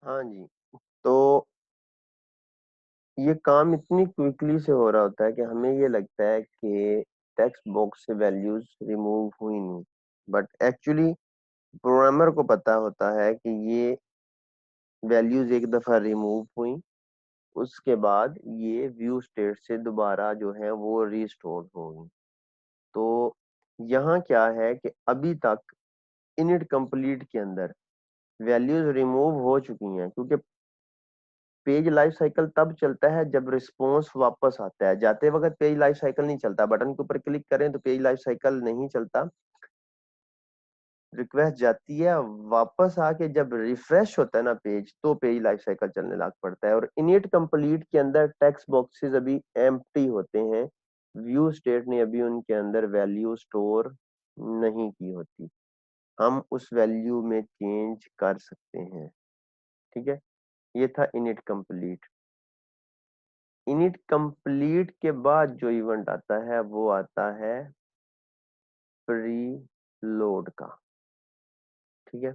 हाँ जी। तो ये काम इतनी क्विकली से हो रहा होता है कि हमें ये लगता है कि टेक्स्ट बॉक्स से वैल्यूज रिमूव हुई नहीं, बट एक्चुअली प्रोग्रामर को पता होता है कि ये वैल्यूज एक दफा रिमूव हुई, उसके बाद ये व्यू स्टेट से दोबारा जो है वो रीस्टोर होगी। तो यहाँ क्या है कि अभी तक इनिट कंप्लीट के अंदर वैल्यूज रिमूव हो चुकी हैं, क्योंकि पेज लाइफ साइकिल तब चलता है जब रिस्पॉन्स वापस आता है। जाते वक्त पेज लाइफ साइकिल नहीं चलता, बटन के ऊपर क्लिक करें तो पेज लाइफ साइकिल नहीं चलता, रिक्वेस्ट जाती है, वापस आके जब रिफ्रेश होता है ना पेज, तो पेज लाइफ साइकिल चलने लग पड़ता है। और इनिट कंप्लीट के अंदर टेक्स्ट बॉक्सेस अभी एम्प्टी होते हैं, व्यू स्टेट ने अभी उनके अंदर वैल्यू स्टोर नहीं की होती, हम उस वैल्यू में चेंज कर सकते हैं। ठीक है, ये था इनिट कंप्लीट। इनिट कंप्लीट के बाद जो इवेंट आता है वो आता है प्री लोड का। ठीक है,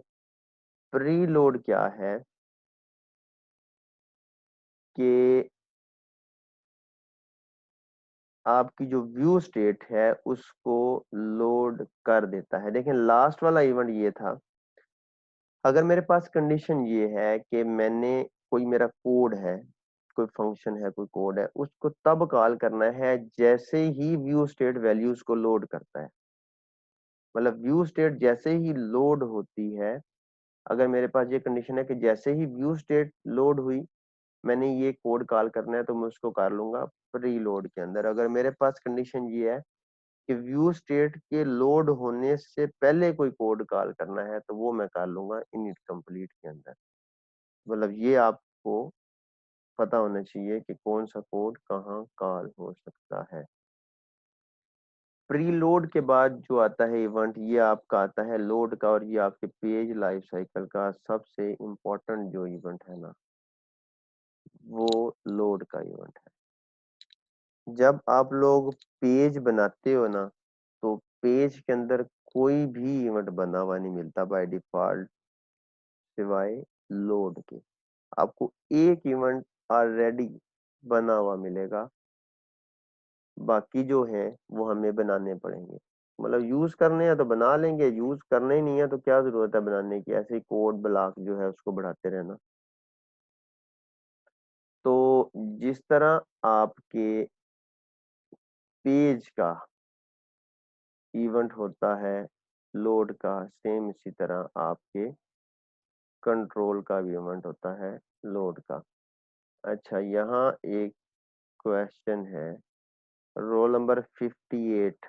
प्री लोड क्या है कि आपकी जो व्यू स्टेट है उसको लोड कर देता है। देखें, लास्ट वाला इवेंट ये था, अगर मेरे पास कंडीशन ये है कि मैंने कोई मेरा कोड है, कोई फंक्शन है, कोई कोड है, उसको तब कॉल करना है जैसे ही व्यू स्टेट वैल्यूज को लोड करता है। मतलब व्यू स्टेट जैसे ही लोड होती है, अगर मेरे पास ये कंडीशन है कि जैसे ही व्यू स्टेट लोड हुई, मैंने ये कोड कॉल करना है, तो मैं उसको कर लूंगा प्री लोड के अंदर। अगर मेरे पास कंडीशन ये है कि व्यू स्टेट के लोड होने से पहले कोई कोड कॉल करना है, तो वो मैं कर लूंगा इनिट कंप्लीट के अंदर। मतलब ये आपको पता होना चाहिए कि कौन सा कोड कहाँ कॉल हो सकता है। प्री लोड के बाद जो आता है इवेंट, ये आपका आता है लोड का, और ये आपके पेज लाइफ साइकिल का सबसे इम्पोर्टेंट जो इवेंट है ना, वो लोड का इवेंट है। जब आप लोग पेज बनाते हो ना, तो पेज के अंदर कोई भी इवेंट बना हुआ नहीं मिलता बाय डिफॉल्ट, सिवाय लोड के। आपको एक इवेंट ऑलरेडी बना हुआ मिलेगा, बाकी जो है वो हमें बनाने पड़ेंगे। मतलब यूज करने हैं तो बना लेंगे, यूज करने ही नहीं है तो क्या जरूरत है बनाने की, ऐसे ही कोड ब्लॉक जो है उसको बढ़ाते रहना। तो जिस तरह आपके पेज का इवेंट होता है लोड का, सेम इसी तरह आपके कंट्रोल का भी इवेंट होता है लोड का। अच्छा, यहाँ एक क्वेश्चन है, रोल नंबर 58।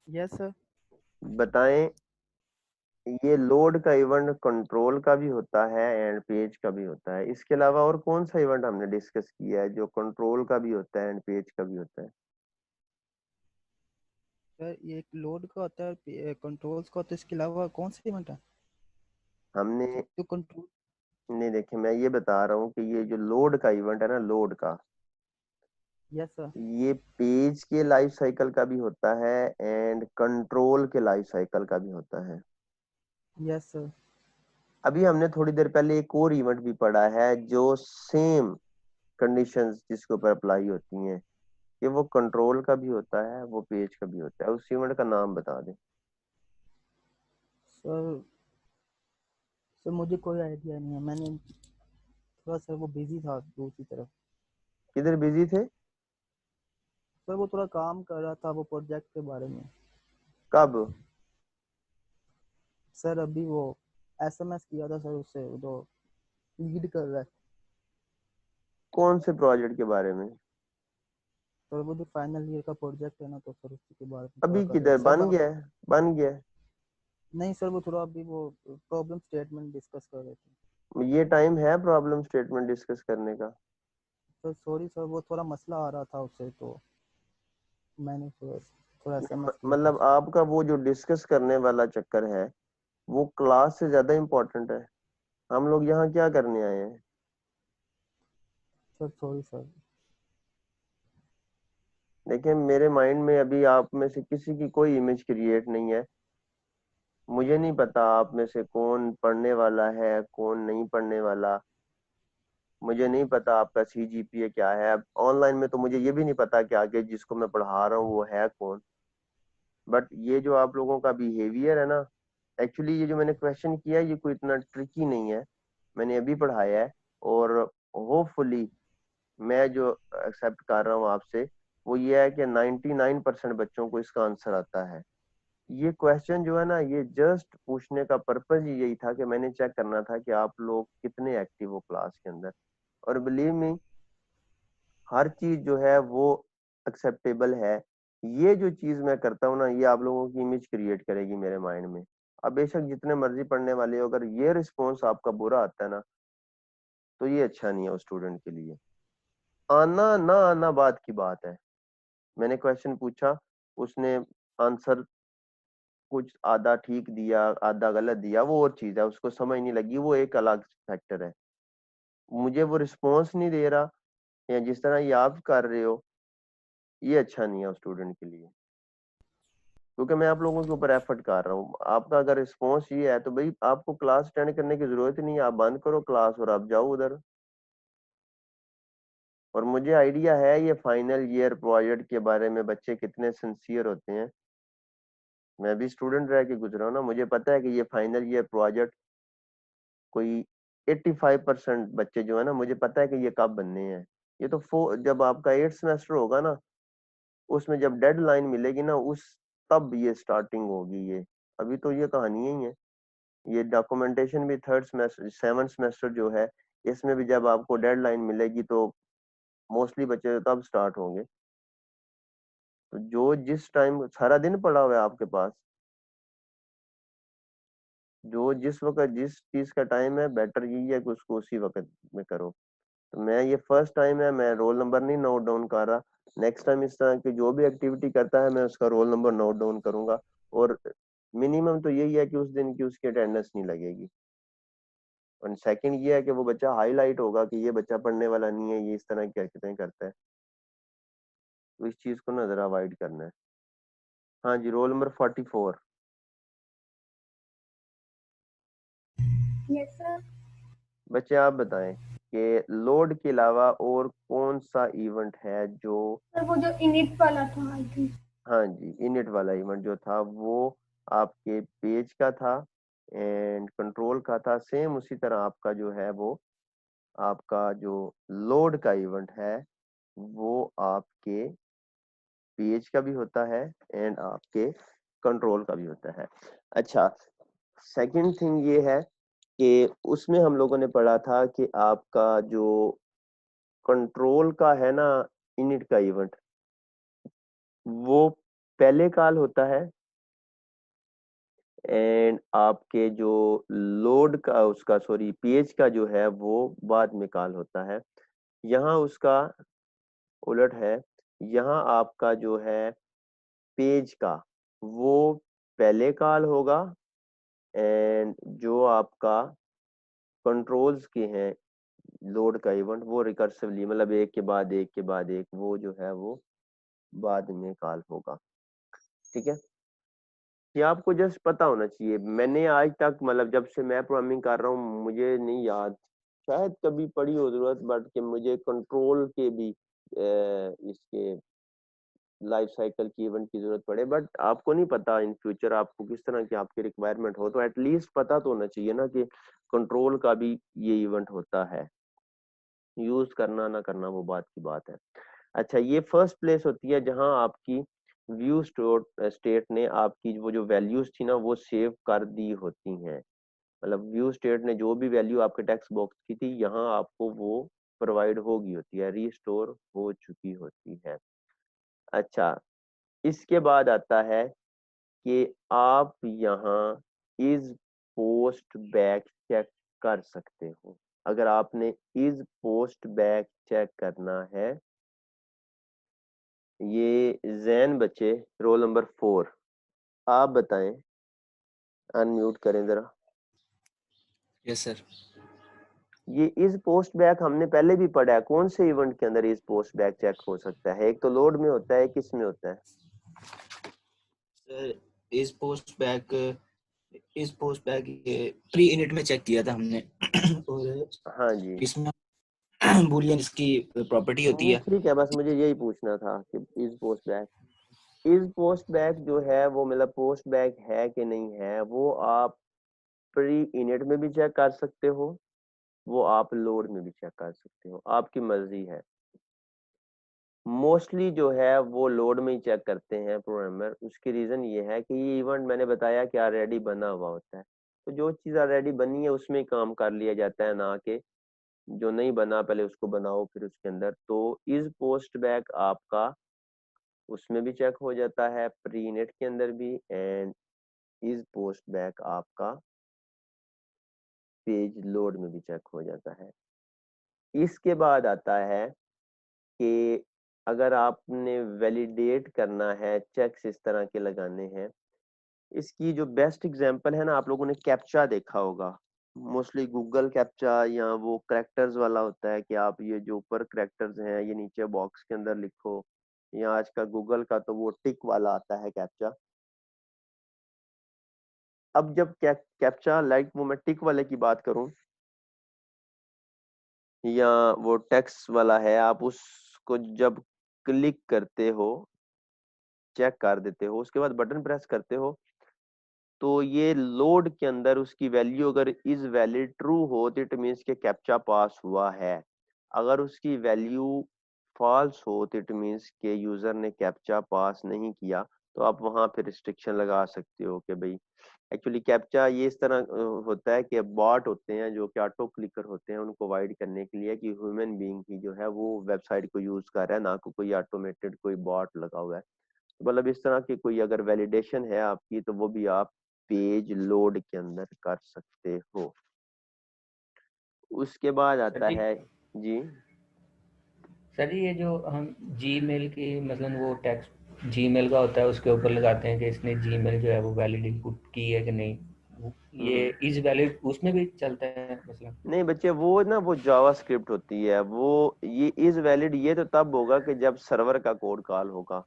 Yes sir. बताएं, ये लोड का इवेंट कंट्रोल का भी होता है एंड पेज का भी होता है, इसके अलावा और कौन सा इवेंट हमने डिस्कस किया है जो कंट्रोल का भी होता है एंड पेज का भी होता है? सर ये एक लोड का होता है, कंट्रोल्स का होता है, इसके अलावा कौन सा इवेंट है? हमने तो कंट्रोल। नहीं, देखे, मैं ये बता रहा हूँ कि ये जो लोड का इवेंट है ना, लोड का, यस सर। ये पेज के लाइफ साइकिल का भी होता है एंड कंट्रोल के लाइफ साइकिल का भी होता है। Yes sir. अभी हमने थोड़ी देर पहले एक और इवेंट भी पढ़ा है जो सेम कंडीशंस जिसके ऊपर अप्लाई होती हैं, कि वो कंट्रोल का भी होता है, वो पेज का भी होता है। उस इवेंट का नाम बता दें। सर सर मुझे कोई आइडिया नहीं है, मैंने थोड़ा सर वो बिजी था दूसरी तरफ। किधर बिजी थे? सर वो थोड़ा काम कर रहा था वो प्रोजेक्ट के बारे में। कब? सर अभी वो एसएमएस किया था सर उससे, वो तो लीड कर रहा है। कौन से प्रोजेक्ट के बारे में? सर वो जो फाइनल ईयर का प्रोजेक्ट है ना, तो सर उसके बारे में थोड़ा अभी कर रहे किधर थे सर बन गया है? बन गया है? नहीं सर, वो थोड़ा अभी वो प्रॉब्लम स्टेटमेंट डिस्कस कर रहे थे। ये टाइम है प्रॉब्लम स्टेटमेंट डिस्कस करने का? सर सॉरी सर, वो थोड़ा मसला आ रहा था उससे, तो मैंने थोड़ा थोड़ा एसएमएस किया था मतलब उसको। आपका वो जो डिस्कस करने वाला चक्कर है, वो क्लास से ज्यादा इम्पोर्टेंट है। हम लोग यहाँ क्या करने आए हैं? Sir sorry sir. देखिए मेरे माइंड में अभी आप में से किसी की कोई इमेज क्रिएट नहीं है। मुझे नहीं पता आप में से कौन पढ़ने वाला है कौन नहीं पढ़ने वाला। मुझे नहीं पता आपका CGPA क्या है। अब ऑनलाइन में तो मुझे ये भी नहीं पता कि आगे जिसको मैं पढ़ा रहा हूँ वो है कौन। बट ये जो आप लोगों का बिहेवियर है ना, एक्चुअली ये जो मैंने क्वेश्चन किया है ये कोई इतना ट्रिकी नहीं है। मैंने अभी पढ़ाया है और होपफुली मैं जो एक्सेप्ट कर रहा हूँ आपसे वो ये है कि 99% बच्चों को इसका आंसर आता है। ये क्वेश्चन जो है ना ये जस्ट पूछने का पर्पज ही यही था कि मैंने चेक करना था कि आप लोग कितने एक्टिव हो क्लास के अंदर। और बिलीव मी हर चीज जो है वो एक्सेप्टेबल है। ये जो चीज मैं करता हूँ ना ये आप लोगों की इमेज क्रिएट करेगी मेरे माइंड में। अब बेशक जितने मर्जी पढ़ने वाले हो अगर ये रिस्पॉन्स आपका बुरा आता है ना तो ये अच्छा नहीं है उस स्टूडेंट के लिए। आना ना आना बात की बात है। मैंने क्वेश्चन पूछा उसने आंसर कुछ आधा ठीक दिया आधा गलत दिया वो और चीज है, उसको समझ नहीं लगी वो एक अलग फैक्टर है। मुझे वो रिस्पॉन्स नहीं दे रहा या जिस तरह ये आप कर रहे हो ये अच्छा नहीं है उस स्टूडेंट के लिए। क्योंकि मैं आप लोगों के ऊपर एफर्ट कर रहा हूँ। आपका अगर रिस्पॉन्स ये है तो भाई आपको क्लास अटेंड करने की जरूरत ही नहीं है। आप बंद करो क्लास और आप जाओ उधर। और मुझे आइडिया है ये फाइनल ईयर प्रोजेक्ट के बारे में बच्चे कितने सिंसियर होते हैं। मैं भी स्टूडेंट रह के गुजरा हूँ ना, मुझे पता है कि ये फाइनल ईयर प्रोजेक्ट कोई 85% बच्चे जो है ना मुझे पता है कि ये कब बनने हैं। ये तो जब आपका 8th सेमेस्टर होगा ना उसमें जब डेडलाइन मिलेगी ना उस तब ये स्टार्टिंग होगी ये। अभी तो ये कहानी ही है। ये डॉक्यूमेंटेशन भी 3rd सेमेस्टर 7th सेमेस्टर जो है इसमें भी जब आपको डेडलाइन मिलेगी तो मोस्टली बच्चे तब स्टार्ट होंगे। तो जो जिस टाइम सारा दिन पड़ा हुआ है आपके पास जो जिस वक्त जिस चीज का टाइम है बेटर यही है कि उसको उसी वक्त में करो। तो मैं ये फर्स्ट टाइम है मैं रोल नंबर नहीं नोट डाउन कर रहा। नेक्स्ट टाइम इस तरह की जो भी एक्टिविटी करता है मैं उसका रोल नंबर नोट डाउन करूंगा। और मिनिमम तो यही है कि उस दिन की उसकी अटेंडेंस नहीं लगेगी। और सेकंड ये है कि वो बच्चा हाईलाइट होगा कि ये बच्चा पढ़ने वाला नहीं है ये इस तरह की हरकतें करता है। तो इस चीज को ना जरा अवॉइड करना है। हाँ जी रोल नंबर 44। Yes sir. बच्चे आप बताएं कि लोड के अलावा और कौन सा इवेंट है जो। सर वो जो इनिट वाला था आई थिंक। हाँ जी इनिट वाला इवेंट जो था वो आपके पेज का था एंड कंट्रोल का था। सेम उसी तरह आपका जो है वो आपका जो लोड का इवेंट है वो आपके पेज का भी होता है एंड आपके कंट्रोल का भी होता है। अच्छा सेकंड थिंग ये है कि उसमें हम लोगों ने पढ़ा था कि आपका जो कंट्रोल का है ना इनिट का इवेंट वो पहले कॉल होता है एंड आपके जो लोड का उसका सॉरी पेज का जो है वो बाद में कॉल होता है। यहाँ उसका उलट है। यहाँ आपका जो है पेज का वो पहले कॉल होगा एंड जो आपका कंट्रोल्स के हैं लोड का इवेंट वो रिकर्सिवली मतलब एक के बाद एक के बाद एक वो जो है वो बाद में कॉल होगा। ठीक है ये आपको जस्ट पता होना चाहिए। मैंने आज तक मतलब जब से मैं प्रोग्रामिंग कर रहा हूँ मुझे नहीं याद शायद कभी पड़ी हो जरूरत बट कि मुझे कंट्रोल के भी इसके लाइफ साइकिल की इवेंट की जरूरत पड़े। बट आपको नहीं पता इन फ्यूचर आपको किस तरह की आपकी रिक्वायरमेंट हो तो एटलीस्ट पता तो होना चाहिए ना कि कंट्रोल का भी ये इवेंट होता है। यूज करना ना करना वो बात की बात है। अच्छा ये फर्स्ट प्लेस होती है जहां आपकी व्यू स्टेट ने आपकी वो जो वैल्यूज थी ना वो सेव कर दी होती हैं। मतलब व्यू स्टेट ने जो भी वैल्यू आपके टेक्स्ट बॉक्स की थी यहाँ आपको वो प्रोवाइड होगी होती है रिस्टोर हो चुकी होती है। अच्छा इसके बाद आता है कि आप यहाँ इज पोस्ट बैक चेक कर सकते हो। अगर आपने इज पोस्ट बैक चेक करना है ये जैन बच्चे रोल नंबर 4 आप बताएं अनम्यूट करें जरा। Yes sir. ये इज पोस्ट बैक हमने पहले भी पढ़ा है, कौन से इवेंट के अंदर इज पोस्ट बैक चेक हो सकता है? एक तो लोड में होता है, किस में होता है? सर इस पोस्ट बैक प्री इनिट में चेक किया था हमने और हाँ जी, इसमें बूलियन इसकी प्रॉपर्टी होती नहीं है। ठीक है, बस मुझे यही पूछना था कि is post back, is post back जो है वो मतलब पोस्ट बैक है कि नहीं है, वो आप प्री इनिट में भी चेक कर सकते हो, वो आप लोड में भी चेक कर सकते हो, आपकी मर्जी है। मोस्टली जो है वो लोड में ही चेक करते हैं प्रोग्रामर। उसकी रीजन ये है कि ये इवेंट मैंने बताया कि ऑलरेडी बना हुआ होता है, तो जो चीज ऑलरेडी बनी है उसमें ही काम कर लिया जाता है, ना कि जो नहीं बना पहले उसको बनाओ फिर उसके अंदर। तो इज पोस्ट बैक आपका उसमें भी चेक हो जाता है, प्री नेट के अंदर भी, एंड इज पोस्ट बैक आपका पेज लोड में भी चेक हो जाता है। इसके बाद आता है कि अगर आपने वैलिडेट करना है, चेक्स इस तरह के लगाने हैं, इसकी जो बेस्ट एग्जांपल है ना, आप लोगों ने कैप्चा देखा होगा, मोस्टली गूगल कैप्चा, या वो करेक्टर्स वाला होता है कि आप ये जो ऊपर करेक्टर्स हैं ये नीचे बॉक्स के अंदर लिखो, या आज का गूगल का तो वो टिक वाला आता है कैप्चा। अब जब कैप्चा लाइक वो मैं टिक वाले की बात करूं, या वो टेक्स्ट वाला है, आप उसको जब क्लिक करते हो, चेक कर देते हो, उसके बाद बटन प्रेस करते हो, तो ये लोड के अंदर उसकी वैल्यू अगर इज वैलिड ट्रू हो तो इट मीन्स के कैप्चा पास हुआ है। अगर उसकी वैल्यू फॉल्स हो तो इट मीन्स के यूजर ने कैप्चा पास नहीं किया। तो आप वहां पे रिस्ट्रिक्शन लगा सकते हो कि भाई एक्चुअली कैप्चा ये इस तरह होता है कि बॉट होते हैं जो कि ऑटो क्लिकर होते हैं, उनको अवॉइड करने के लिए कि ह्यूमन बीइंग ही जो है वो वेबसाइट को यूज कर रहा है, ना कोई ऑटोमेटेड कोई बॉट लगा हुआ है। मतलब इस तरह की कोई अगर वैलिडेशन है आपकी तो वो भी आप पेज लोड के अंदर कर सकते हो। उसके बाद आता सर जी है जी, सर जी ये जो हम जीमेल की मतलब वो टेक्स्ट जीमेल का होता है उसके ऊपर लगाते हैं कि इसने जीमेल जो है वो वैलिड इनपुट की है कि नहीं, ये इज वैलिड उसमें भी चलता है मतलब? नहीं बच्चे, वो ना वो जावा स्क्रिप्ट होती है, वो ये इज वैलिड ये तो तब होगा कि जब सर्वर का कोड कॉल होगा।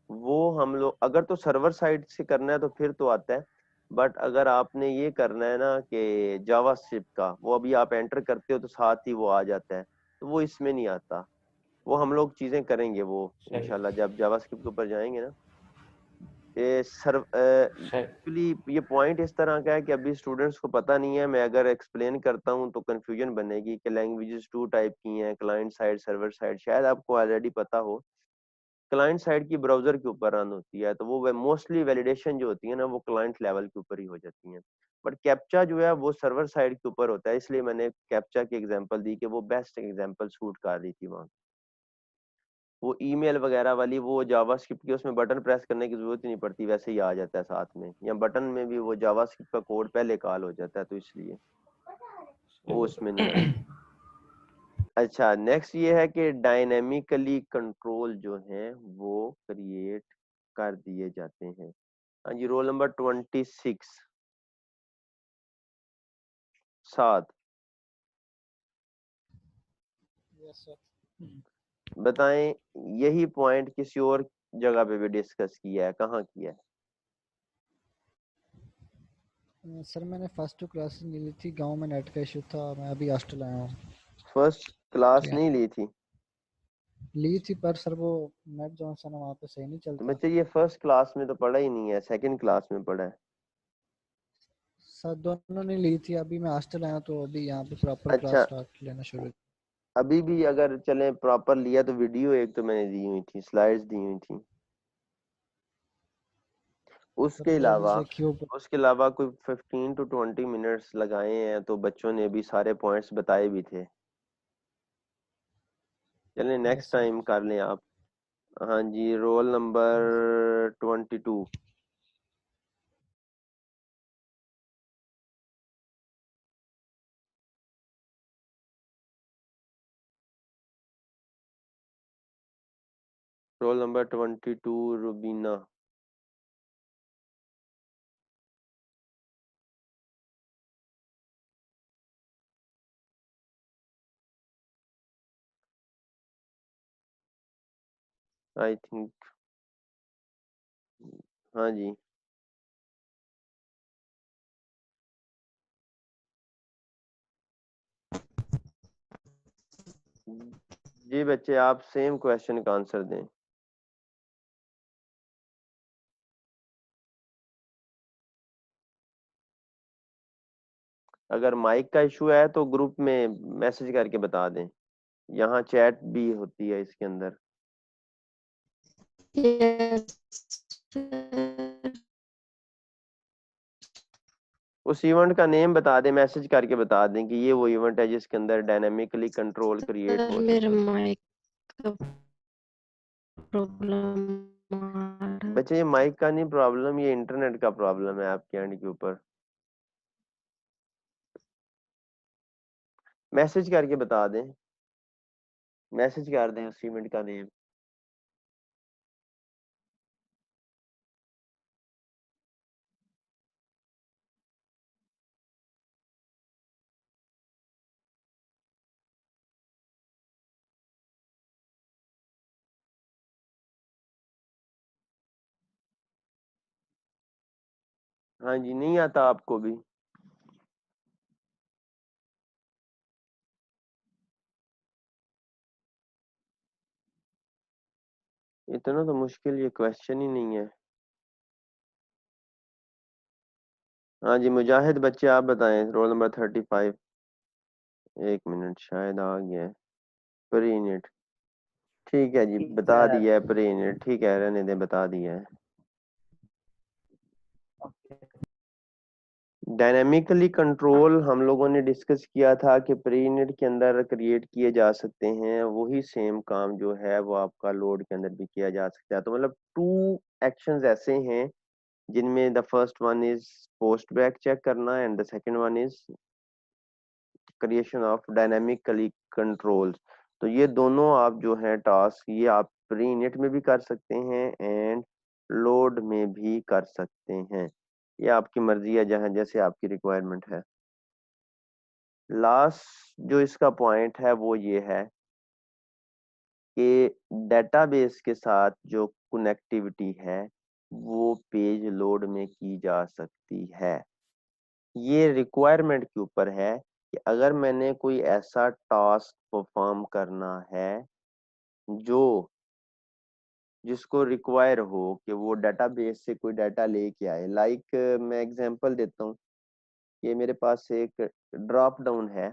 वो हम लोग अगर तो सर्वर साइड से करना है तो फिर तो आता है, बट अगर आपने ये करना है ना कि जावा स्क्रिप्ट का, वो अभी आप एंटर करते हो तो साथ ही वो आ जाता है, तो वो इसमें नहीं आता। वो हम लोग चीजें करेंगे वो सही इंशाल्लाह जब जावास्क्रिप्ट के ऊपर जाएंगे ना। सही एक्चुअली ये पॉइंट इस तरह का है कि अभी स्टूडेंट्स को पता नहीं है, मैं अगर एक्सप्लेन करता हूँ तो कंफ्यूजन बनेगी कि लैंग्वेजेस टू टाइप की हैं, क्लाइंट साइड सर्वर साइड, शायद आपको ऑलरेडी पता हो। क्लाइंट साइड की ब्राउजर के ऊपर रन होती है, तो वो मोस्टली वैलिडेशन जो होती है ना वो क्लाइंट लेवल के ऊपर ही हो जाती है, बट कैप्चा जो है वो सर्वर साइड के ऊपर होता है, इसलिए मैंने कैप्चा की एग्जांपल दी कि वो बेस्ट एग्जांपल सूट कर रही थी वहाँ। वो ईमेल वगैरह वाली वो जावास्क्रिप्ट की, उसमें बटन प्रेस करने की जरूरत ही नहीं पड़ती, वैसे ही आ जाता है साथ में, या बटन में भी वो जावास्क्रिप्ट का कोड पहले कॉल हो जाता है, तो इसलिए वो उसमें नहीं आएगी। अच्छा, नेक्स्ट ये है कि डायनेमिकली कंट्रोल जो है वो क्रिएट कर दिए जाते हैं। हाँ जी, रोल नंबर 26 7 यस सर। बताएं, यही पॉइंट किसी और जगह पे भी डिस्कस किया है, कहाँ किया है? सर मैंने फर्स्ट टू क्लासेस नहीं ली थी, गांव में नेट का इशू था, मैं अभी हॉस्टल आया हूँ। फर्स्ट तो क्लास यहाँ नहीं ली थी? ली थी पर सर वो नेट जो है ना वहाँ पे सही नहीं तो चलता। बच्चे ये फर्स्ट क्लास में तो पढ़ा ही नहीं है, सेकंड क्लास में पढ़ा है। सर दोनों ने ली थी, अभी मैं हॉस्टल आया तो अभी यहाँ पे प्रॉपर क्लास अच्छा, स्टार्ट लेना शुरू। अभी भी अगर चले प्रॉपर लिया तो वीडियो एक तो मैंने दी हुई थी, स्लाइड्स दी हुई थी। सर उसके वो भी अलावा देखियो। उसके अलावा कोई 15 to 20 मिनट्स लगाए हैं, तो बच्चों ने भी सारे पॉइंट्स बताए भी थे। चलें यस नेक्स्ट सर। टाइम कर लें आप। हाँ जी, roll number 22। Roll number 22 Rubina. I think, हाँ जी। जी बच्चे, आप सेम क्वेश्चन का आंसर दें। अगर माइक का इशू है तो ग्रुप में मैसेज करके बता दें, यहाँ चैट भी होती है इसके अंदर। Yes. उस इवेंट का नेम बता दें, मैसेज करके बता दें कि ये वो इवेंट है जिसके अंदर डायनामिकली कंट्रोल क्रिएट हो मेरा सकता है। माइक का प्रॉब्लम। बच्चे, ये माइक का नहीं प्रॉब्लम, ये इंटरनेट का प्रॉब्लम है आपके एंड के ऊपर। मैसेज करके बता दें, मैसेज कर दें उस इवेंट का नेम। हाँ जी, नहीं आता आपको भी? इतना तो मुश्किल ये क्वेश्चन ही नहीं है। हाँ जी मुजाहिद बच्चे, आप बताएं, रोल नंबर 35। एक मिनट, शायद आ गया है। प्री यूनिट, ठीक है जी, बता दिया है प्री यूनिट, ठीक है, रहने दें, बता दिया है। डायनेमिकली कंट्रोल हम लोगों ने डिस्कस किया था कि प्री यूनिट के अंदर क्रिएट किए जा सकते हैं, वही सेम काम जो है वो आपका लोड के अंदर भी किया जा सकता है। तो मतलब 2 एक्शंस ऐसे हैं जिनमें the first one is post back check करना and the second one is creation of dynamically controls. तो ये दोनों आप जो है टास्क, ये आप प्री यूनिट में भी कर सकते हैं एंड लोड में भी कर सकते हैं, ये आपकी मर्जी है, जहां जैसे आपकी रिक्वायरमेंट है। लास्ट जो इसका पॉइंट है वो ये है कि डेटाबेस के साथ जो कनेक्टिविटी है वो पेज लोड में की जा सकती है। ये रिक्वायरमेंट के ऊपर है कि अगर मैंने कोई ऐसा टास्क परफॉर्म करना है जो जिसको रिक्वायर हो कि वो डेटाबेस से कोई डाटा लेके आए। लाइक मैं एग्जांपल देता हूँ, ये मेरे पास एक ड्रॉप डाउन है,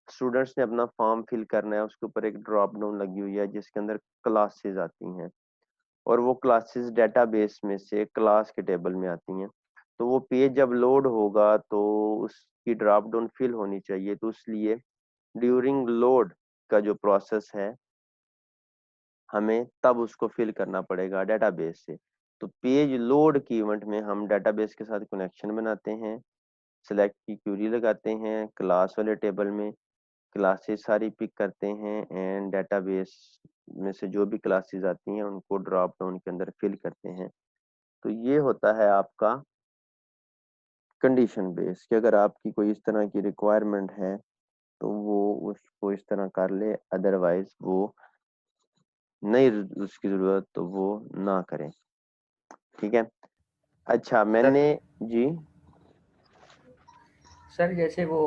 स्टूडेंट्स ने अपना फॉर्म फिल करना है, उसके ऊपर एक ड्रॉप डाउन लगी हुई है जिसके अंदर क्लासेस आती हैं और वो क्लासेस डेटाबेस में से क्लास के टेबल में आती हैं। तो वो पेज जब लोड होगा तो उसकी ड्रॉप डाउन फिल होनी चाहिए, तो इसलिए ड्यूरिंग लोड का जो प्रोसेस है हमें तब उसको फिल करना पड़ेगा डेटाबेस से। तो पेज लोड की इवेंट में हम डेटाबेस के साथ कनेक्शन बनाते हैं, सिलेक्ट की क्यूरी लगाते हैं, क्लास वाले टेबल में क्लासेस सारी पिक करते हैं एंड डेटाबेस में से जो भी क्लासेस आती हैं उनको ड्रॉप डाउन के अंदर फिल करते हैं। तो ये होता है आपका कंडीशन बेस, कि अगर आपकी कोई इस तरह की रिक्वायरमेंट है तो वो उसको इस तरह कर ले, अदरवाइज वो नहीं, उसकी जरूरत तो वो ना करें। ठीक है, अच्छा मैंने जी सर जैसे वो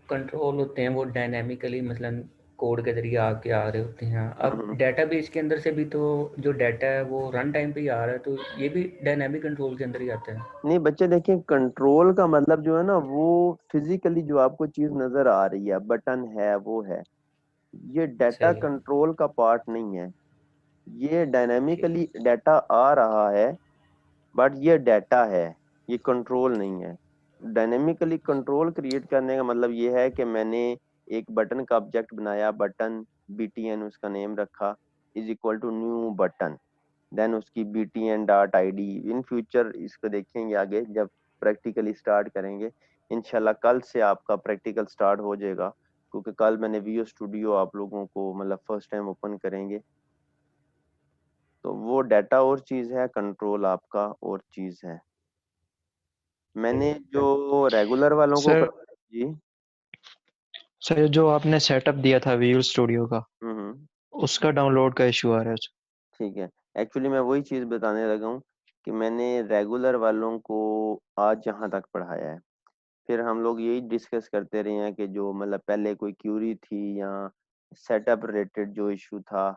कंट्रोल होते हैं वो डायनामिकली मतलब कोड के जरिए आके आ रहे होते हैं, अब डेटाबेस के अंदर से भी तो जो डाटा है वो रन टाइम पे ही आ रहा है, तो ये भी डायनामिक कंट्रोल के अंदर ही आता है। नहीं बच्चे देखिए, कंट्रोल का मतलब जो है ना वो फिजिकली जो आपको चीज नजर आ रही है, बटन है वो है, ये डाटा सही है, कंट्रोल का पार्ट नहीं है। ये ठीक डायनामिकली डाटा आ रहा है बट ये डाटा है, ये कंट्रोल नहीं है। डायनेमिकली कंट्रोल क्रिएट करने का मतलब ये है कि मैंने एक बटन का ऑब्जेक्ट बनाया, बटन btn उसका नेम रखा, is equal to new button, then उसकी btn dot id। In future इसको देखेंगे आगे जब प्रैक्टिकली स्टार्ट करेंगे, इंशाल्लाह कल से आपका प्रैक्टिकल स्टार्ट हो जाएगा, क्योंकि कल मैंने वीओ स्टूडियो आप लोगों को मतलब फर्स्ट टाइम ओपन करेंगे। तो वो डाटा और चीज है, कंट्रोल आपका और चीज है। मैंने है। जो रेगुलर वालों को सर जी सर जो आपने सेटअप दिया था विजुअल स्टूडियो का, हम्म, उसका डाउनलोड का इशू आ रहा है। ठीक है। एक्चुअली मैं वही चीज़ बताने लगा हूँ कि मैंने रेगुलर वालों को आज यहाँ तक पढ़ाया है। फिर हम लोग यही डिस्कस करते रहे हैं कि जो मतलब पहले कोई क्यूरी थी या सेटअप रिलेटेड जो इशू था,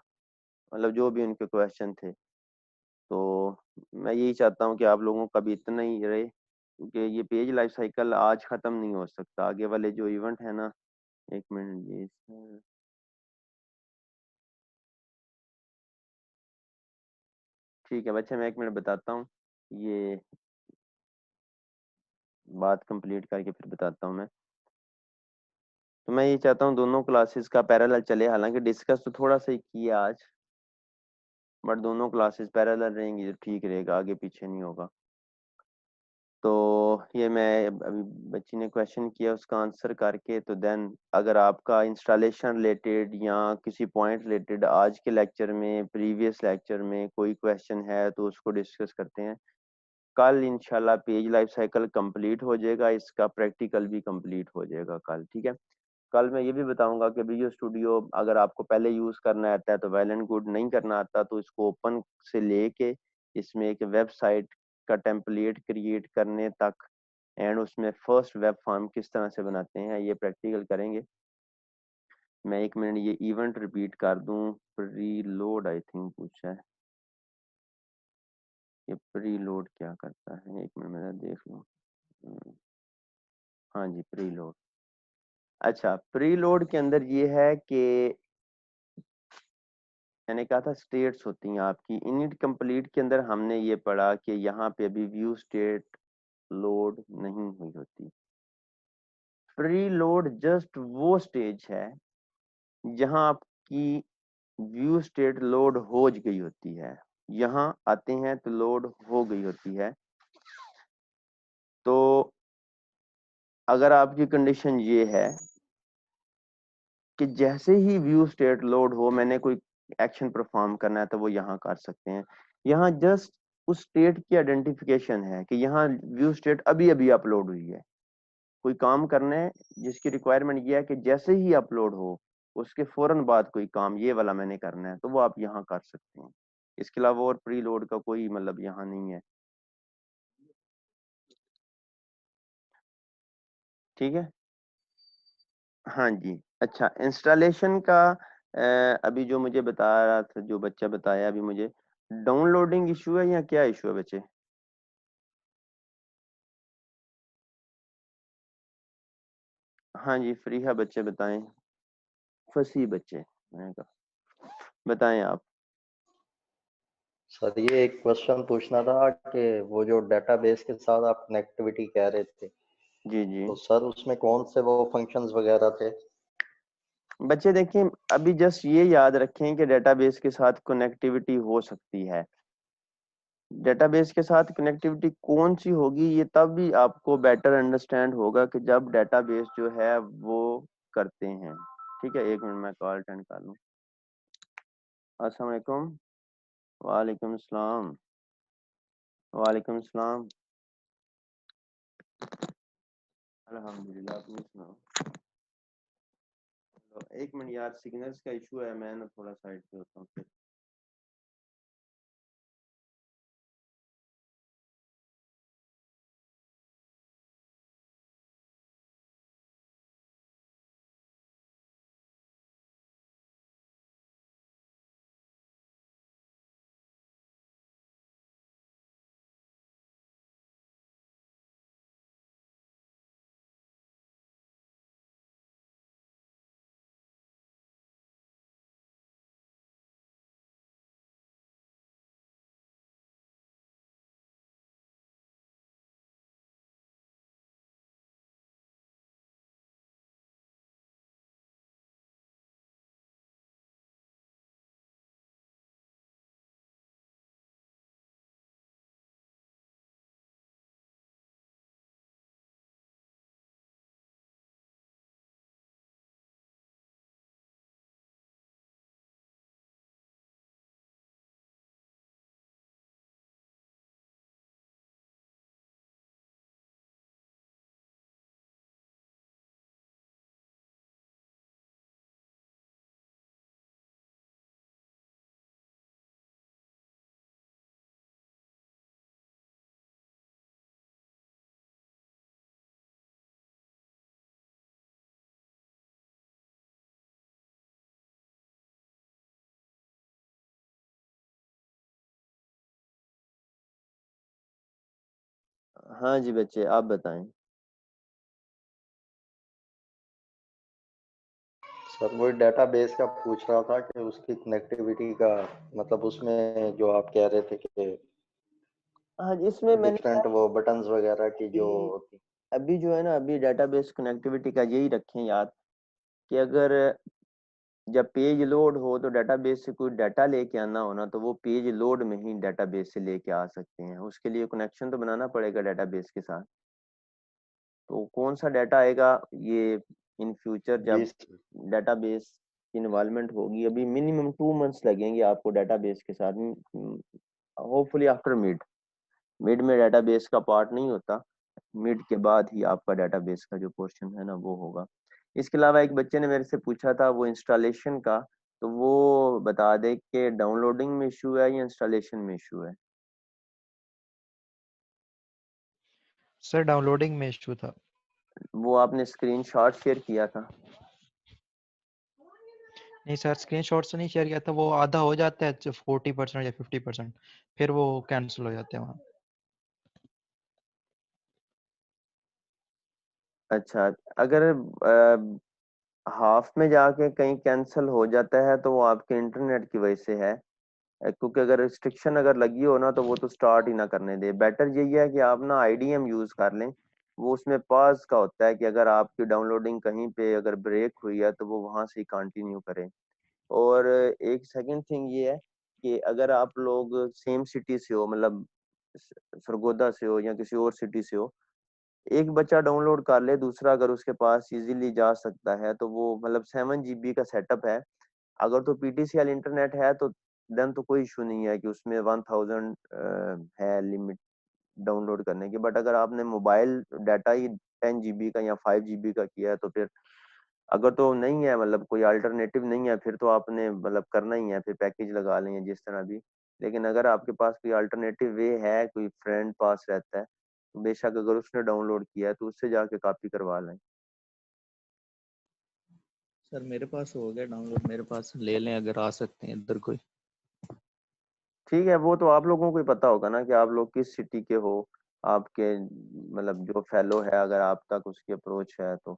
मतलब जो भी उनके क्वेश्चन थे, तो मैं यही चाहता हूँ कि आप लोगों का भी इतना ही रहे, क्योंकि ये पेज लाइफ साइकिल आज ख़त्म नहीं हो सकता। आगे वाले जो इवेंट है ना, एक मिनट जी सर, ठीक है बच्चे, मैं एक मिनट बताता हूँ, ये बात कंप्लीट करके फिर बताता हूँ मैं। तो मैं ये चाहता हूँ दोनों क्लासेस का पैरेलल चले, हालांकि डिस्कस तो थोड़ा सा ही किया आज, बट दोनों क्लासेस पैरेलल रहेंगी तो ठीक रहेगा, आगे पीछे नहीं होगा। तो ये मैं अभी बच्ची ने क्वेश्चन किया, उसका आंसर करके तो देन अगर आपका इंस्टॉलेशन रिलेटेड या किसी पॉइंट रिलेटेड आज के लेक्चर में, प्रीवियस लेक्चर में कोई क्वेश्चन है तो उसको डिस्कस करते हैं। कल इंशाल्लाह पेज लाइफ साइकिल कंप्लीट हो जाएगा, इसका प्रैक्टिकल भी कंप्लीट हो जाएगा कल, ठीक है। कल मैं ये भी बताऊंगा कि विजुअल स्टूडियो अगर आपको पहले यूज करना आता है तो वेल एंड गुड, नहीं करना आता तो इसको ओपन से लेके इसमें एक वेबसाइट का टेम्पलेट क्रिएट करने तक एंड उसमें फर्स्ट वेब फॉर्म किस तरह से बनाते हैं ये प्रैक्टिकल करेंगे। मैं एक मिनट ये इवेंट रिपीट कर दूं, प्री लोड आई थिंक पूछा है, ये प्री लोड क्या करता है, एक मिनट मैं देख लूं। हाँ जी, प्री लोड। अच्छा, प्री लोड के अंदर ये है कि मैंने कहा था स्टेट्स होती हैं आपकी, इनिट कंप्लीट के अंदर हमने ये पढ़ा कि यहाँ पे अभी व्यू स्टेट लोड नहीं हुई होती। प्री लोड जस्ट वो स्टेज है जहाँ आपकी व्यू स्टेट लोड हो गई होती है, यहाँ आते हैं तो लोड हो गई होती है। तो अगर आपकी कंडीशन ये है कि जैसे ही व्यू स्टेट लोड हो, मैंने कोई एक्शन परफॉर्म करना है तो वो यहाँ कर सकते हैं। यहाँ जस्ट उस स्टेट की आइडेंटिफिकेशन है कि यहाँ व्यू स्टेट अभी अभी अपलोड हुई है, कोई काम करना है जिसकी रिक्वायरमेंट ये है कि जैसे ही अपलोड हो उसके फौरन बाद कोई काम ये वाला मैंने करना है, तो वो आप यहाँ कर सकते हैं। इसके अलावा और प्री लोड का कोई मतलब यहाँ नहीं है, ठीक है। हाँ जी, अच्छा इंस्टॉलेशन का अभी जो मुझे बता रहा था, जो बच्चा बताया अभी मुझे, डाउनलोडिंग इशू है या क्या इशू है बच्चे? हाँ जी, फ्री है बच्चे बताएं, फसी बच्चे मैंने कहा, बताएं आप। सर ये एक क्वेश्चन पूछना था कि वो जो डेटाबेस के साथ आप कनेक्टिविटी कह रहे थे, जी जी तो सर उसमें कौन से वो फंक्शंस वगैरह थे? बच्चे देखिए, अभी जस्ट ये याद रखें कि डेटाबेस के साथ कनेक्टिविटी हो सकती है। डेटाबेस के साथ कनेक्टिविटी कौन सी होगी ये तब भी आपको बेटर अंडरस्टैंड होगा कि जब डेटाबेस जो है वो करते हैं, ठीक है। एक मिनट मैं कॉल अटेंड कर लूँ। अस्सलाम वालेकुम। वालेकुम सलाम। वालेकुम सलाम। अल्हम्दुलिल्लाह, अपनी सुनाओ। तो एक मिनट यार, सिग्नल्स का इशू है, मैं ना थोड़ा साइड पे होता हूँ फिर। हाँ जी बच्चे, आप बताएं। सर वही डेटाबेस का पूछ रहा था कि उसकी कनेक्टिविटी का मतलब उसमें जो आप कह रहे थे कि हाँ जी, इसमें मैंने डिफरेंट वो बटन्स वगैरह की जो अभी होती। अभी जो है ना, अभी डेटाबेस कनेक्टिविटी का यही रखें याद कि अगर जब पेज लोड हो तो डेटाबेस से कोई डाटा लेके आना हो ना, तो वो पेज लोड में ही डेटाबेस से लेके आ सकते हैं। उसके लिए कनेक्शन तो बनाना पड़ेगा डेटाबेस के साथ। तो कौन सा डाटा आएगा ये इन फ्यूचर जब 20 डेटाबेस की इन्वॉल्वमेंट होगी। अभी मिनिमम 2 मंथ्स लगेंगे आपको डेटाबेस के साथ, होपफुली आफ्टर मिड। मिड में डेटाबेस का पार्ट नहीं होता, मिड के बाद ही आपका डेटाबेस का जो पोर्शन है ना वो होगा। इसके अलावा एक बच्चे ने मेरे से पूछा था वो इंस्टॉलेशन का, तो वो बता दे कि डाउनलोडिंग में इशू है या इंस्टॉलेशन में इशू है। सर डाउनलोडिंग में इशू था। वो आपने स्क्रीनशॉट शेयर किया था? नहीं सर, स्क्रीनशॉट से नहीं शेयर किया था, वो आधा हो जाता है 40% या 50%, फिर वो कैंसिल हो जाते हैं वहाँ। अच्छा, अगर हाफ में जाके कहीं कैंसिल हो जाता है तो वो आपके इंटरनेट की वजह से है। क्योंकि अगर रिस्ट्रिक्शन अगर लगी हो ना तो वो तो स्टार्ट ही ना करने दे। बेटर यही है कि आप ना आईडीएम यूज कर लें। वो उसमें पॉज का होता है कि अगर आपकी डाउनलोडिंग कहीं पे अगर ब्रेक हुई है तो वो वहां से ही कंटिन्यू करें। और एक सेकंड थिंग ये है कि अगर आप लोग सेम सिटी से हो, मतलब सरगोदा से हो या किसी और सिटी से हो, एक बच्चा डाउनलोड कर ले, दूसरा अगर उसके पास इजीली जा सकता है तो वो मतलब 7 GB का सेटअप है। अगर तो पीटीसीएल इंटरनेट है तो देन तो कोई इशू नहीं है कि उसमें 1000 है लिमिट डाउनलोड करने की। बट अगर आपने मोबाइल डाटा ही 10 GB का या 5 GB का किया है तो फिर अगर तो नहीं है, मतलब कोई अल्टरनेटिव नहीं है, फिर तो आपने मतलब करना ही है, फिर पैकेज लगा लेंगे जिस तरह भी। लेकिन अगर आपके पास कोई अल्टरनेटिव वे है, कोई फ्रेंड पास रहता है, तो बेशक अगर उसने डाउनलोड किया है तो उससे जाके कॉपी करवा लें। सर मेरे पास हो गया डाउनलोड, मेरे पास ले लें अगर आ सकते हैं इधर कोई। ठीक है, वो तो आप लोगों को ही पता होगा ना कि आप लोग किस सिटी के हो। आपके मतलब जो फेलो है अगर आप तक उसकी अप्रोच है तो।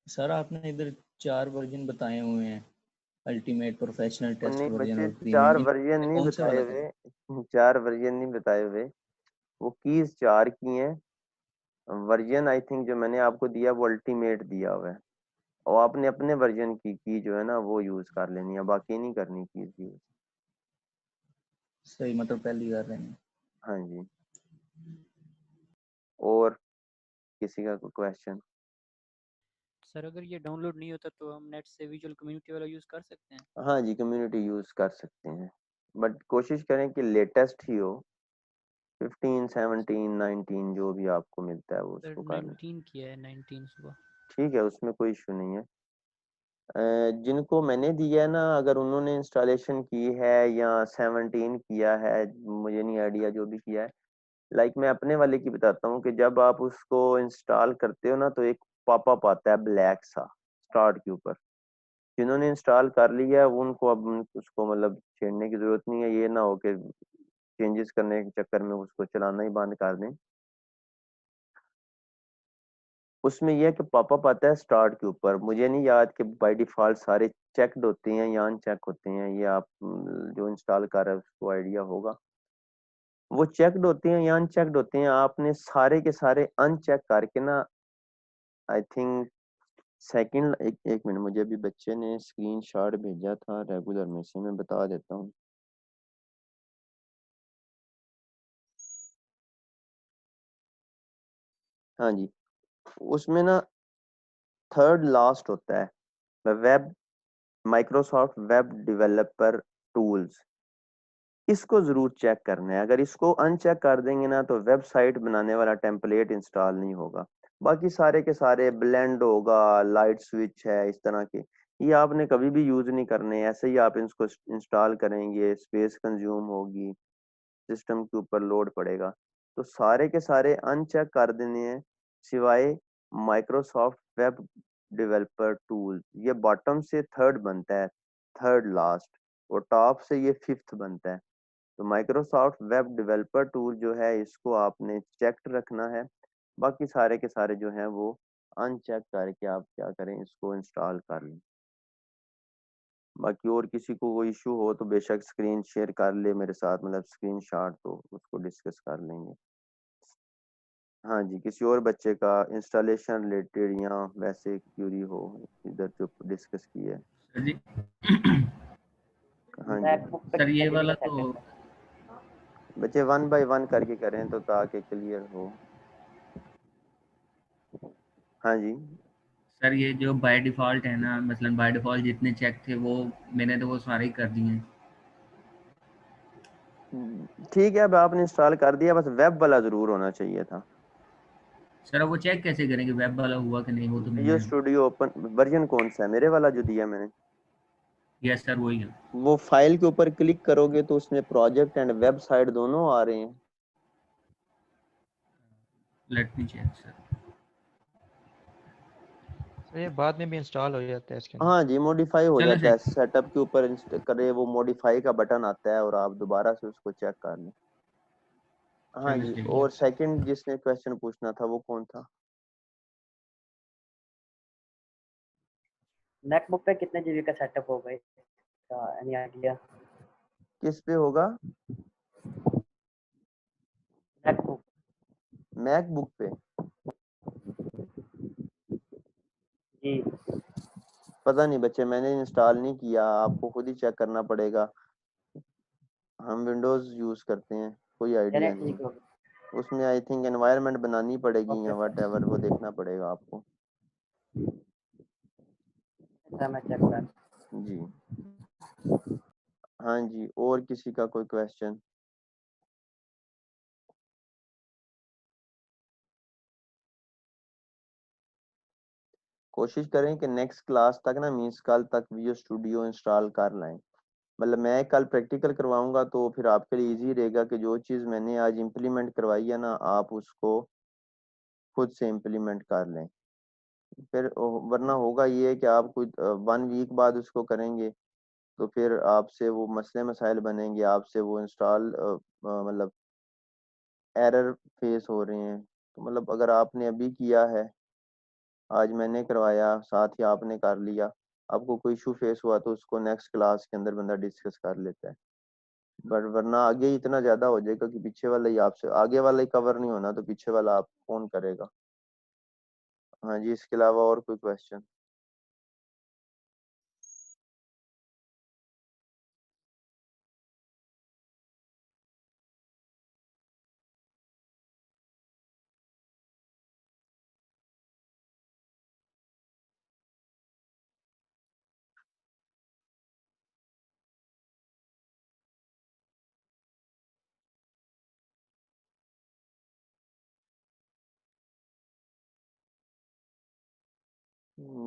सर आपने इधर 4 वर्जन बताए हुए हैं, अल्टीमेट, प्रोफेशनल, टेस्ट नहीं वर्जन बच्चे, और चार प्रीमियम, वर्जन इनमें नहीं कौन से बताए वाला करें? हुए, 4 वर्जन नहीं बताए हुए। वो कीज 4 की हैं। वर्जन आई थिंक जो मैंने आपको दिया वो अल्टीमेट दिया हुआ है। और आपने अपने वर्जन की जो है ना वो यूज कर लेनी है, बाकी नहीं करनी कीज यूज। सही, मतलब पहली कर रहे हैं। हाँ जी। और किसी का कोई क्वेश्चन? सर अगर ये डाउनलोड नहीं होता तो हम नेट से विजुअल कम्युनिटी वाला यूज़ कर सकते हैं? हाँ जी, कम्युनिटी यूज कर सकते हैं, बट कोशिश करें कि लेटेस्ट ही हो। 15, 17, 19 जो भी आपको मिलता है वो सर उसको कर लें। 19 किया है, 19 सुबह। ठीक है, उसमें कोई इशू नहीं है। जिनको मैंने दिया है ना, अगर उन्होंने इंस्टॉलेशन की है या 17 किया है, मुझे नहीं आइडिया जो भी किया है। लाइक मैं अपने वाले की बताता हूँ कि जब आप उसको इंस्टॉल करते हो ना तो एक पॉपअप आता है ब्लैक सा स्टार्ट के ऊपर। जिन्होंने इंस्टॉल कर लिया है उनको अब उसको मतलब छेड़ने की जरूरत नहीं है। ये ना हो कि चेंजेस करने के चक्कर में उसको चलाना ही बंद कर दें। उसमें यह है कि पॉपअप आता है स्टार्ट के ऊपर। मुझे नहीं याद कि बाय डिफॉल्ट सारे चेक्ड होते हैं या अनचेक होते हैं, ये आप जो इंस्टॉल कर रहे हैं उसको आइडिया होगा। वो चेक्ड होते हैं या अनचेक्ड होते हैं, आपने सारे के सारे अनचेक करके ना, आई थिंक सेकंड, एक मिनट, मुझे अभी बच्चे ने स्क्रीनशॉट भेजा था रेगुलर में से, मैं बता देता हूँ। हाँ जी, उसमें ना थर्ड लास्ट होता है web, Microsoft web developer tools. इसको जरूर चेक करना है। अगर इसको अनचेक कर देंगे ना तो वेबसाइट बनाने वाला टेम्पलेट इंस्टॉल नहीं होगा। बाकी सारे के सारे ब्लेंड होगा, लाइट स्विच है, इस तरह के, ये आपने कभी भी यूज नहीं करने। ऐसे ही आप इसको इंस्टॉल करेंगे, स्पेस कंज्यूम होगी, सिस्टम के ऊपर लोड पड़ेगा। तो सारे के सारे अनचेक कर देने हैं, सिवाय माइक्रोसॉफ्ट वेब डेवलपर टूल। ये बॉटम से थर्ड बनता है, थर्ड लास्ट, और टॉप से ये फिफ्थ बनता है। तो माइक्रोसॉफ्ट वेब डेवलपर टूल जो है इसको आपने चेक रखना है, बाकी सारे के सारे जो हैं वो अनचेक करके आप क्या करें, इसको इंस्टॉल कर लें। बाकी और किसी को कोई इशू हो तो बेशक स्क्रीन शेयर कर ले मेरे साथ, मतलब स्क्रीन शॉट, तो उसको डिस्कस कर लेंगे। हाँ जी, किसी और बच्चे का इंस्टॉलेशन रिलेटेड या वैसे क्यूरी हो इधर जो डिस्कस की है। सर जी हाँ जी मैकबुक पे सर ये कितने वाला GB का तो सेटअप है? बच्चे 1 बाय 1 करके करें तो ताकि क्लियर हो। हाँ जी सर ये जो बाय डिफ़ॉल्ट है ना, मसलन बाय डिफ़ॉल्ट जितने चेक थे वो मैंने तो वो सारे ही कर दिए हैं। ठीक है, अब आपने इंस्टॉल कर दिया, बस वेब वाला जरूर होना चाहिए था। सर अब वो चेक कैसे करेंगे वेब वाला हुआ कि नहीं? वो तो विजुअल मैंने स्टूडियो ओपन वर्जन कौन सा है, मेरे वाला जो दिया मैंने, यस सर वही है। वो फाइल के ऊपर क्लिक करोगे तो उसमें प्रोजेक्ट एंड वेबसाइट दोनों आ रहे हैं। Let me check sir. Sir ये बाद में भी इंस्टॉल हो जाता है इसके अंदर। हाँ जी, मॉडिफाई हो चलो जाता है, सर सेटअप के ऊपर करे वो मॉडिफाई का बटन आता है और आप दोबारा से उसको चेक कर लें। हाँ चलो जी, सही है। और सेकंड जिसने क्वेश्चन पूछना था वो कौन था? मैकबुक पे कितने GB का सेटअप होगा इसका, एनी आइडिया? किस पे होगा? मैकबुक। मैकबुक पे? जी। पता नहीं बच्चे, मैंने इंस्टॉल नहीं किया, आपको खुद ही चेक करना पड़ेगा। हम विंडोज यूज करते हैं, कोई चलिए आइडिया नहीं। ठीक होगा। उसमें आई थिंक एनवायरनमेंट बनानी पड़ेगी या ओके वट एवर, वो देखना पड़ेगा आपको। सर मैं चेक कर। जी हाँ जी, और किसी का कोई क्वेश्चन? कोशिश करें कि नेक्स्ट क्लास तक ना, मीन्स कल तक विजुअल स्टूडियो इंस्टॉल कर लाएं। मतलब मैं कल प्रैक्टिकल करवाऊंगा तो फिर आपके लिए इजी रहेगा कि जो चीज़ मैंने आज इम्प्लीमेंट करवाई है ना, आप उसको खुद से इम्प्लीमेंट कर लें। फिर वरना होगा ये कि आप कुछ 1 वीक बाद उसको करेंगे तो फिर आपसे वो मसले मसाइल बनेंगे, आपसे वो इंस्टॉल मतलब एरर फेस हो रहे हैं। तो मतलब अगर आपने अभी किया है, आज मैंने करवाया, साथ ही आपने कर लिया, आपको कोई इशू फेस हुआ तो उसको नेक्स्ट क्लास के अंदर बंदा डिस्कस कर लेता है। बट वरना आगे इतना ज्यादा हो जाएगा कि पीछे वाला ही आपसे, आगे वाला ही कवर नहीं होना तो पीछे वाला आप कौन करेगा। हाँ जी, इसके अलावा और कोई क्वेश्चन?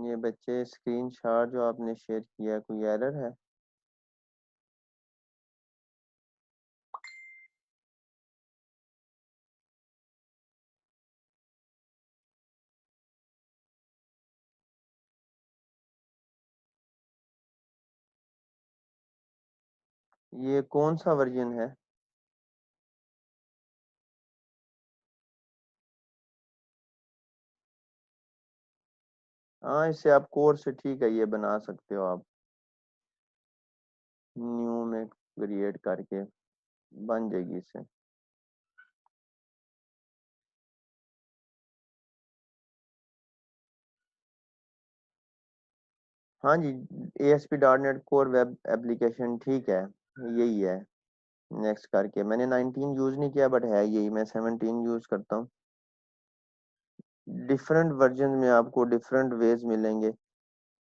ये बच्चे स्क्रीनशॉट जो आपने शेयर किया है, कोई एरर है? ये कौन सा वर्जन है? हाँ, इससे आप कोर्स से ठीक है, ये बना सकते हो आप, न्यू में क्रिएट करके बन जाएगी इससे। हाँ जी, ASP.NET कोर वेब एप्लीकेशन ठीक है, यही है। नेक्स्ट करके मैंने 19 यूज नहीं किया, बट है यही, मैं 17 यूज करता हूँ। डिफरेंट वर्जन में आपको डिफरेंट वेज मिलेंगे।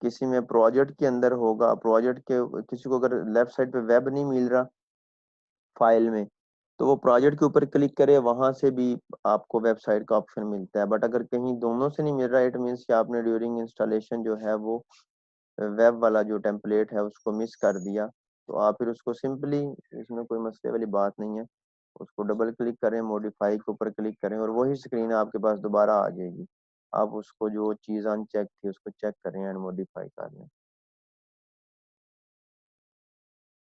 किसी में प्रोजेक्ट के अंदर होगा, प्रोजेक्ट के किसी को अगर लेफ्ट साइड पे वेब नहीं मिल रहा फाइल में, तो वो प्रोजेक्ट के ऊपर क्लिक करे, वहां से भी आपको वेबसाइट का ऑप्शन मिलता है। बट अगर कहीं दोनों से नहीं मिल रहा, इट मीन्स कि आपने ड्यूरिंग इंस्टॉलेशन जो है वो वेब वाला जो टेम्पलेट है उसको मिस कर दिया। तो आप फिर उसको सिंपली, इसमें कोई मसले वाली बात नहीं है, उसको डबल क्लिक करें, मॉडिफाई के ऊपर क्लिक करें और वही स्क्रीन आपके पास दोबारा आ जाएगी। आप उसको जो चीज़ अनचेक थी उसको चेक करें एंड मॉडिफाई कर लें।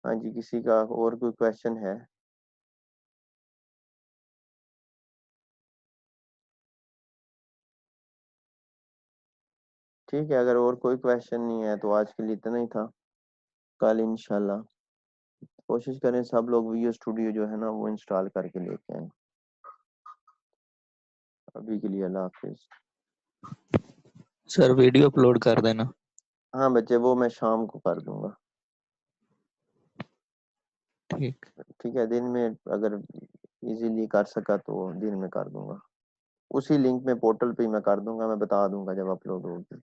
हाँ जी, किसी का और कोई क्वेश्चन है? ठीक है, अगर और कोई क्वेश्चन नहीं है तो आज के लिए इतना ही था। कल इंशाल्लाह कोशिश करें सब लोग वीडियो स्टूडियो जो है ना वो इंस्टॉल करके लेके आए। अभी के लिए अल्लाह हाफिज। सर वीडियो अपलोड कर देना। हाँ बच्चे, वो मैं शाम को कर दूंगा। ठीक। ठीक है, दिन में अगर इजीली कर सका तो दिन में कर दूंगा। उसी लिंक में पोर्टल पे ही मैं कर दूंगा, मैं बता दूंगा जब अपलोड होगी।